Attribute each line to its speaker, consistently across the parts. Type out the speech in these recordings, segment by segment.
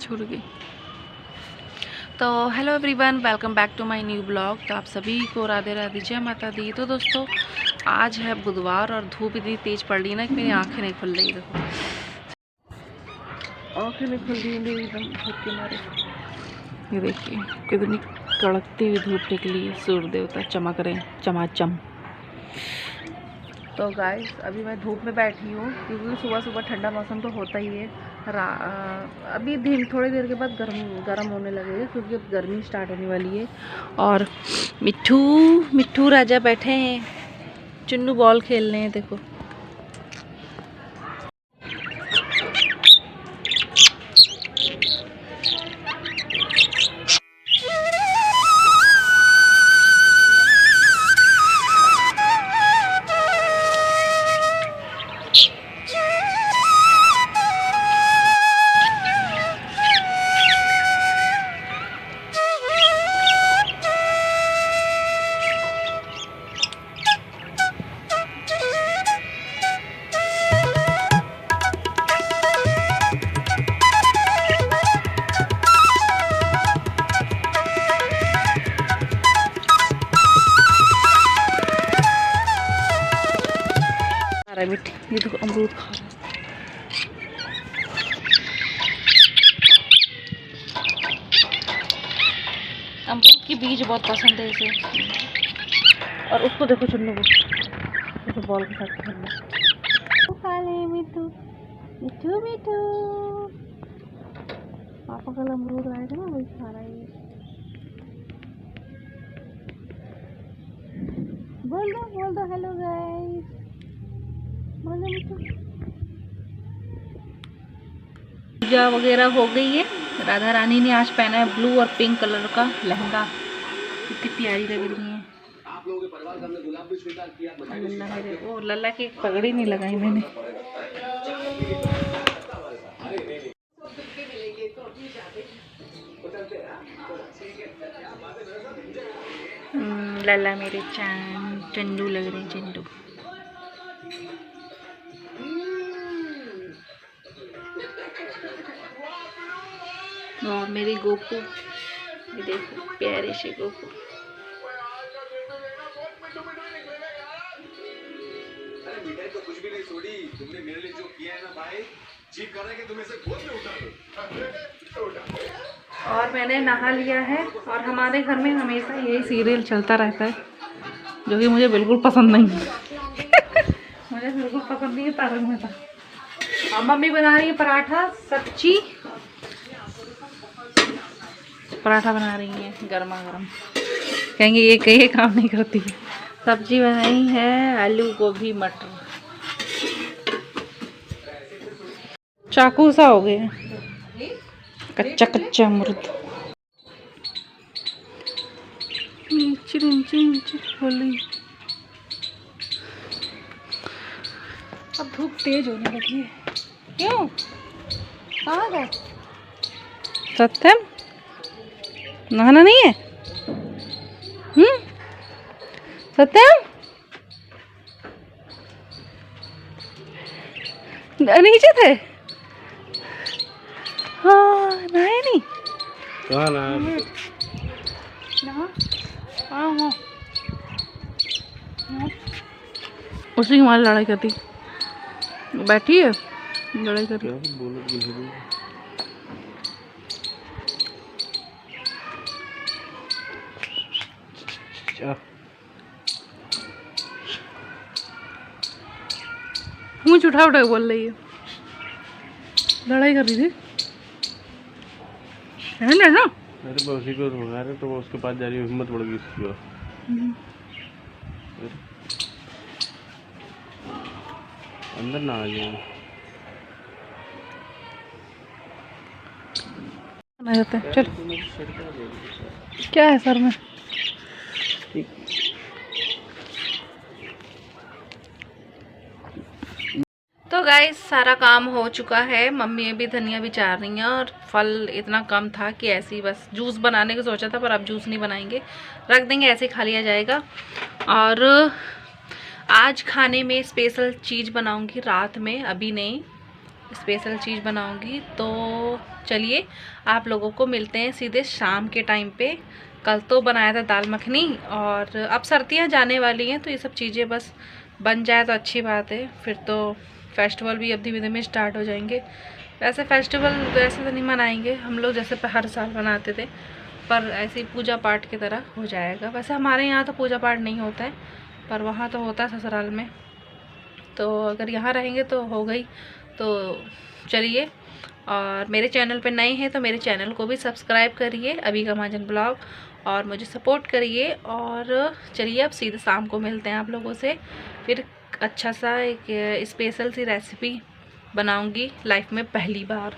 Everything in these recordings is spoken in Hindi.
Speaker 1: छूट गई। तो hello everyone, welcome back to my new blog. तो आप सभी को राधे राधे, जय माता दी। तो दोस्तों आज है बुधवार और धूप इतनी तेज़ पड़ रही है ना कि मेरी आंखें नहीं खुल रही। देखो आंखें नहीं खुल रही मेरी एकदम धूप के मारे। ये देखिए कितनी कड़कती हुई धूप निकली है, सूर्य देवता चमक रहे हैं चमाचम। तो गाइस अभी मैं धूप में बैठी हूँ क्योंकि सुबह सुबह ठंडा मौसम तो होता ही है। अभी थोड़ी देर के बाद गर्म होने लगेगा क्योंकि अब गर्मी स्टार्ट होने वाली है। और मिट्ठू राजा बैठे हैं, चुन्नू बॉल खेल रहे हैं। देखो मिट्टी, ये देखो अमरूद खा रहा है। अमरूद की बीज बहुत पसंद है इसे। और उसको देखो चुन्नू को बॉल के साथ खेलना। खा ले मिट्टू मिट्टू मिट्टू। पापा कल अमरूद लाए थे ना, वही खा रहा है। बोल दो हेलो गाइस, बोल दो मिट्टू। पूजा वगैरह हो गई है। राधा रानी ने आज पहना है ब्लू और पिंक कलर का लहंगा, कितनी प्यारी लग रही है। मेरे वो लल्ला की पगड़ी नहीं लगाई मैंने। लल्ला मेरे चंडू लग रहे हैं, चंडू। और मेरी गोपू, ये देखो प्यारे से गोपू।
Speaker 2: तो कुछ भी नहीं छोड़ी तुमने मेरे लिए जो किया है ना भाई, जी कर रहा है कि तुम इसे गोद में उठा दो।
Speaker 1: और मैंने नहा लिया है और हमारे घर में हमेशा यही सीरियल चलता रहता है जो कि मुझे बिल्कुल पसंद नहीं है। मुझे बिल्कुल पसंद नहीं है तारक मेहता। और मम्मी बना रही है पराठा सब्जी, पराठा बना रही है गर्मा गर्म। कहेंगे ये कहीं काम नहीं करती है। सब्जी बनाई है आलू गोभी मटर। चाकू सा हो गया, कच्चा कच्चा अमरूद। बोली अब धूप तेज होने लगी है। क्यों कहाँ गए सत्यम? नहाना नहीं है? सत्यम नीचे थे? हाँ नहाए नहीं?
Speaker 2: कहाँ ना
Speaker 1: उसी हमारी लड़ाई करती बैठी है, लड़ाई कर रही। मुझे उठा उठा बोल रही है, लड़ाई कर रही थी है ना।
Speaker 2: अरे मैं उसी को भगा रहा तो उसके पास जा रही हूँ, हिम्मत बढ़ गई उसकी। अंदर ना आ जाए
Speaker 1: जाते हैं। चल क्या है सर में? तो गाइस सारा काम हो चुका है। मम्मी भी धनिया भी चार रही हैं और फल इतना कम था कि ऐसे ही बस जूस बनाने का सोचा था, पर अब जूस नहीं बनाएंगे, रख देंगे, ऐसे खा लिया जाएगा। और आज खाने में स्पेशल चीज़ बनाऊंगी रात में, अभी नहीं। स्पेशल चीज़ बनाऊंगी। तो चलिए आप लोगों को मिलते हैं सीधे शाम के टाइम पे। कल तो बनाया था दाल मखनी, और अब सर्दियां जाने वाली हैं तो ये सब चीज़ें बस बन जाए तो अच्छी बात है। फिर तो फेस्टिवल भी अब धीमे धीमे स्टार्ट हो जाएंगे। वैसे फेस्टिवल वैसे तो नहीं मनाएंगे हम लोग जैसे हर साल मनाते थे, पर ऐसे ही पूजा पाठ की तरह हो जाएगा। वैसे हमारे यहाँ तो पूजा पाठ नहीं होता है, पर वहाँ तो होता है ससुराल में। तो अगर यहाँ रहेंगे तो हो गई। तो चलिए, और मेरे चैनल पे नए हैं तो मेरे चैनल को भी सब्सक्राइब करिए, अभी का महाजन ब्लॉग, और मुझे सपोर्ट करिए। और चलिए अब सीधे शाम को मिलते हैं आप लोगों से। फिर अच्छा सा एक स्पेशल सी रेसिपी बनाऊंगी लाइफ में पहली बार।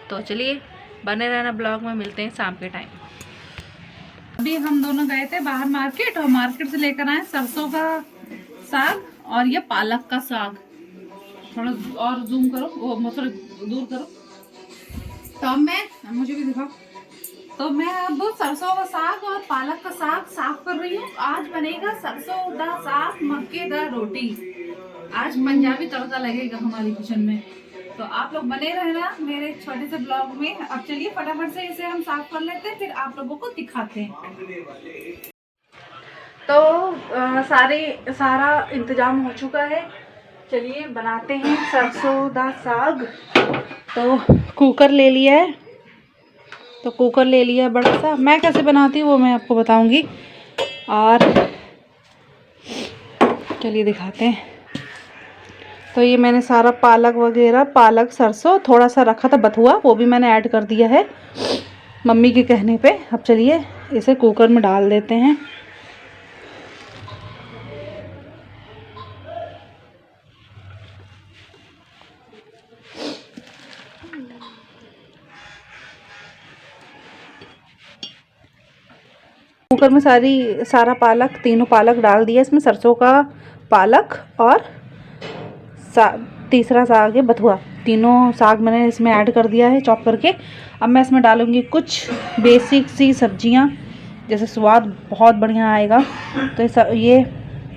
Speaker 1: तो चलिए बने रहना ब्लॉग में, मिलते हैं शाम के टाइम।
Speaker 3: अभी हम दोनों गए थे बाहर मार्केट, और मार्केट से लेकर आए सरसों का साग और ये पालक का साग। थोड़ा और जूम करो, वो मतलब दूर करो। तो अब मैं, मुझे भी दिखाओ। तो मैं अब सरसों का साग और पालक का साग साफ कर रही हूँ। आज बनेगा सरसों दा साग मक्के दा रोटी। आज पंजाबी तड़का लगेगा हमारी किचन में। तो आप लोग बने रहना मेरे छोटे से ब्लॉग में। अब चलिए फटाफट से इसे हम साफ कर लेते हैं, फिर आप लोगों को दिखाते हैं।
Speaker 1: तो सारा इंतजाम हो चुका है। चलिए बनाते हैं सरसों दा साग। तो कुकर ले लिया है, तो कुकर ले लिया बड़ा सा। मैं कैसे बनाती हूँ वो मैं आपको बताऊंगी, और चलिए दिखाते हैं। तो ये मैंने सारा पालक वगैरह, पालक सरसों थोड़ा सा रखा था बथुआ, वो भी मैंने ऐड कर दिया है मम्मी के कहने पे। अब चलिए इसे कुकर में डाल देते हैं। कुकर में सारा पालक, तीनों पालक डाल दिया इसमें, सरसों का पालक और तीसरा साग है बथुआ। तीनों साग मैंने इसमें ऐड कर दिया है चॉप करके। अब मैं इसमें डालूंगी कुछ बेसिक सी सब्जियां, जैसे स्वाद बहुत बढ़िया आएगा। तो ये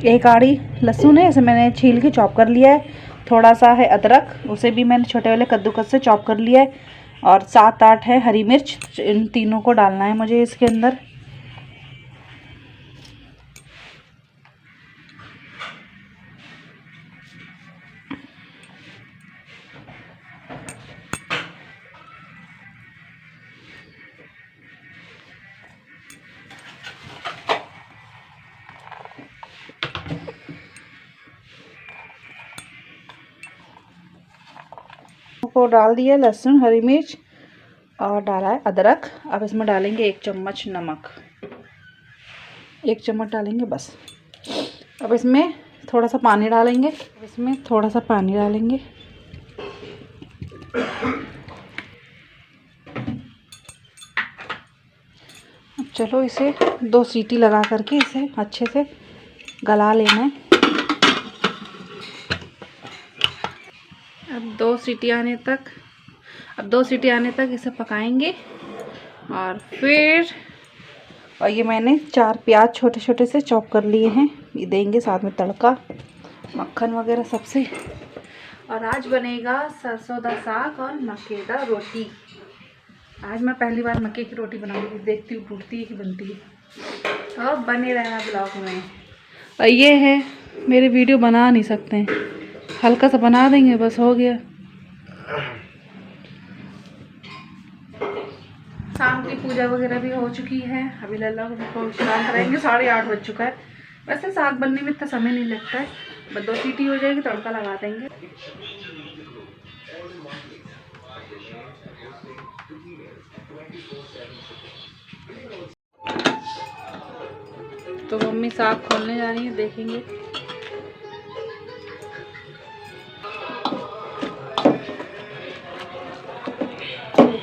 Speaker 1: एक आड़ी लहसुन है, इसे मैंने छील के चॉप कर लिया है। थोड़ा सा है अदरक, उसे भी मैंने छोटे वाले कद्दूकस से चॉप कर लिया है। और 7-8 है हरी मिर्च। इन तीनों को डालना है मुझे इसके अंदर। को डाल दिया लहसुन हरी मिर्च और डाला है अदरक। अब इसमें डालेंगे 1 चम्मच नमक, 1 चम्मच डालेंगे बस। अब इसमें थोड़ा सा पानी डालेंगे, अब चलो इसे 2 सीटी लगा करके इसे अच्छे से गला लेना है। अब 2 सीटी आने तक इसे पकाएंगे। और फिर ये मैंने 4 प्याज छोटे छोटे से चॉप कर लिए हैं, ये देंगे साथ में तड़का मक्खन वगैरह सबसे। और आज बनेगा सरसों दा साग और मक्के दा रोटी। आज मैं पहली बार मक्के की रोटी बनाऊंगी, देखती हूँ टूटती है कि बनती है। और बने रहना ब्लॉग में। और ये है, मेरे वीडियो बना नहीं सकते हैं, हल्का सा बना देंगे बस हो गया। शाम की पूजा वगैरह भी हो चुकी है। अभी लल्ला को शांत रहेंगे, 8:30 बज चुका है। वैसे साग बनने में इतना समय नहीं लगता है, बस 2 सीटी हो जाएगी, तड़का लगा देंगे। तो मम्मी साग खोलने जा रही है, देखेंगे।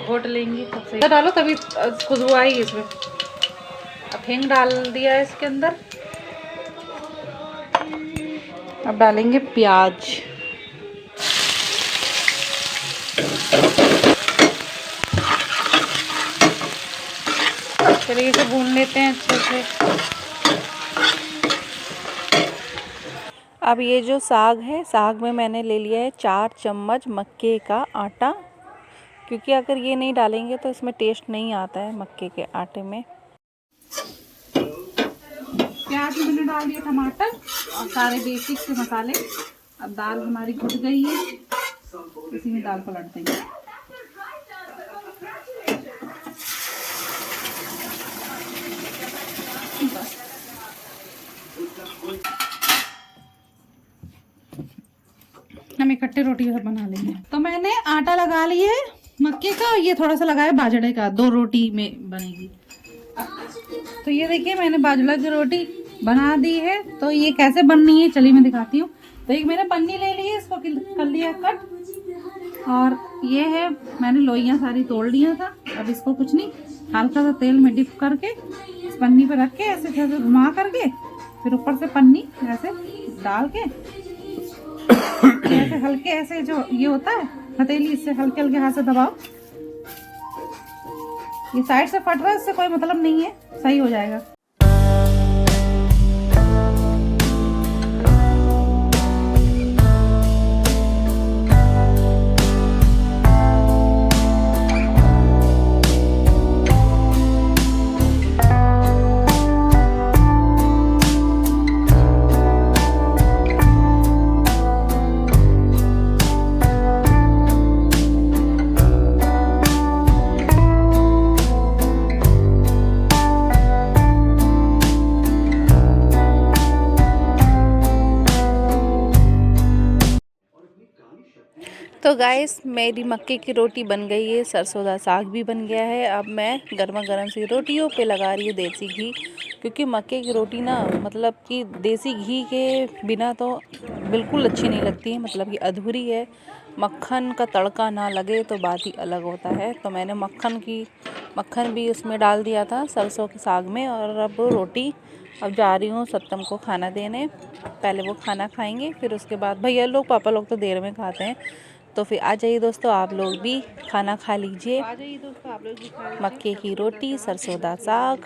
Speaker 1: घोट लेंगी तब से डालो, तभी खुशबू आएगी इसमें। अब हींग डाल दिया है इसके अंदर। अब डालेंगे प्याज। चलिए इसे भून लेते हैं अच्छे से। अब ये जो साग है, साग में मैंने ले लिया है 4 चम्मच मक्के का आटा, क्योंकि अगर ये नहीं डालेंगे तो इसमें टेस्ट नहीं आता है मक्के के आटे में।
Speaker 3: प्याज मैंने डाल दिया, टमाटर और सारे बेसिक से मसाले। अब दाल हमारी घुट गई है, इसी में दाल पलट देंगे। बस हम इकट्ठे रोटी बना लेंगे। तो मैंने आटा लगा लिया है मक्के का, ये थोड़ा सा लगाया बाजरे का, 2 रोटी में बनेगी। तो ये देखिए मैंने बाजरा की रोटी बना दी है। तो ये कैसे बननी है चलिए मैं दिखाती हूँ। तो एक मैंने पन्नी ले ली है, इसको कर लिया कट। और ये है मैंने लोइयाँ सारी तोड़ लिया था। अब इसको कुछ नहीं, हल्का सा तेल में डिप करके इस पन्नी पे रख के ऐसे ऐसे घुमा करके फिर ऊपर से पन्नी ऐसे डाल के ऐसे हल्के ऐसे जो ये होता है हथेली, इससे हल्के हल्के हाथ से दबाओ। ये साइड से फट रहा है, इससे कोई मतलब नहीं है, सही हो जाएगा।
Speaker 1: तो गाइस मेरी मक्के की रोटी बन गई है, सरसों का साग भी बन गया है। अब मैं गर्मा गर्म सी रोटियों पे लगा रही हूँ देसी घी, क्योंकि मक्के की रोटी ना मतलब कि देसी घी के बिना तो बिल्कुल अच्छी नहीं लगती है, मतलब कि अधूरी है। मक्खन का तड़का ना लगे तो बात ही अलग होता है। तो मैंने मक्खन भी उसमें डाल दिया था सरसों के साग में। और अब रोटी अब जा रही हूँ सत्तम को खाना देने। पहले वो खाना खाएंगे, फिर उसके बाद भैया लोग पापा लोग तो देर में खाते हैं। तो फिर आ जाइए दोस्तों, आप लोग भी खाना खा लीजिए। मक्के की रोटी, सरसों का साग,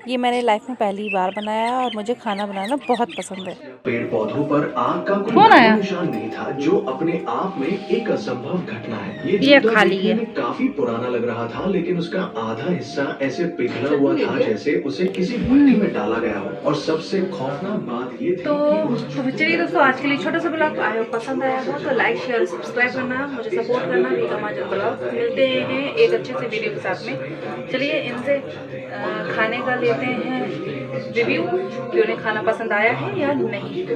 Speaker 1: ये मैंने लाइफ में पहली बार बनाया है और मुझे खाना बनाना बहुत पसंद है।
Speaker 2: पेड़ पौधों पर आग का कोई
Speaker 3: कौन आया?
Speaker 2: निशान नहीं था, जो अपने आप में एक असंभव घटना है।
Speaker 3: ये
Speaker 2: जूता
Speaker 3: खाली
Speaker 2: देखने
Speaker 3: है।
Speaker 2: में काफी पुराना लग रहा था, लेकिन उसका आधा हिस्सा ऐसे पिघला हुआ था जैसे उसे किसी भट्टी में डाला गया हो। और सबसे खौफनाक बात ये थी
Speaker 1: तो चलिए दोस्तों, आज के लिए छोटा सा ब्लॉग आया पसंद आया हो तो लाइक शेयर सब्सक्राइब करना, मुझे सपोर्ट करना। वीगमाजन ब्लॉग मिलते हैं एक अच्छे से वीडियो के साथ में। चलिए इनसे खाने का लेते हैं रिव्यू कि उन्हें खाना पसंद आया है या नहीं।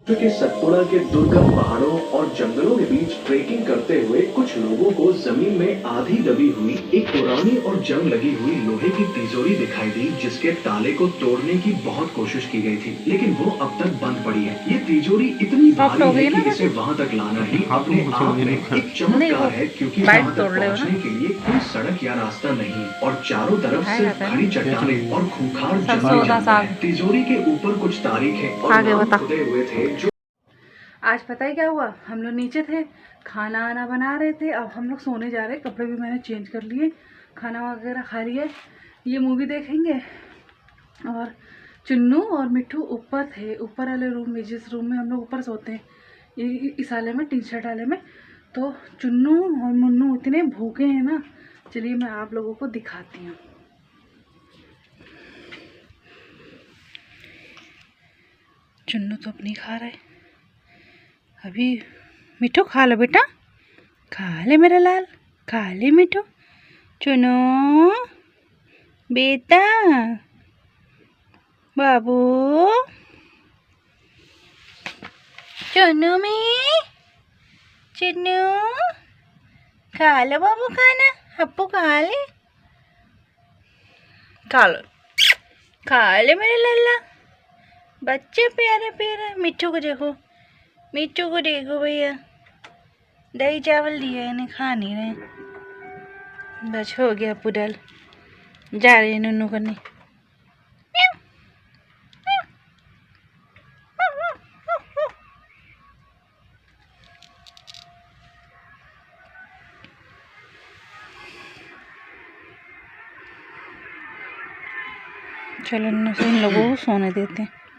Speaker 2: के सतपुड़ा के दुर्गम पहाड़ों और जंगलों के बीच ट्रेकिंग करते हुए कुछ लोगों को जमीन में आधी दबी हुई एक पुरानी और जंग लगी हुई लोहे की तिजोरी दिखाई दी, जिसके ताले को तोड़ने की बहुत कोशिश की गई थी, लेकिन वो अब तक बंद पड़ी है। ये तिजोरी इतनी भारी है कि इसे वहां तक लाना ही अपने आप में एक चमत्कार है, क्योंकि वहां तक पहुंचने के लिए कोई सड़क या रास्ता नहीं और चारों तरफ सिर्फ खड़ी चट्टानें और खूंखार जंगल है। तिजोरी के ऊपर कुछ तारीखें और नाम खुदे हुए थे।
Speaker 1: आज पता है क्या हुआ, हम लोग नीचे थे, खाना आना बना रहे थे। अब हम लोग सोने जा रहे, कपड़े भी मैंने चेंज कर लिए, खाना वगैरह खा लिए, ये मूवी देखेंगे। और चुन्नू और मिट्ठू ऊपर थे, ऊपर वाले रूम में, जिस रूम में हम लोग ऊपर सोते हैं इस वाले में, टी शर्ट वाले में। तो चुन्नू और मुन्नू इतने भूखे हैं ना, चलिए मैं आप लोगों को दिखाती हूँ। चुन्नू तो अपनी खा रहा है अभी। मिठू खा लो बेटा, खा ले मेरा लाल, खा ले मिठू। चुनो बेटा, बाबू, चुन्नू में, चुन्नू खा लो बाबू खाना, हप्पू खा ले, खा लो, खा ले मेरे लल्ला बच्चे प्यारे प्यारे। मिठू को देखो, मिट्टू को देखो भैया, दही चावल दिया इन्हें, खा नहीं रहे। बस हो गया पुडल, जा रहे हैं नन्नू करने। चलो इन लोगों को सोने देते हैं।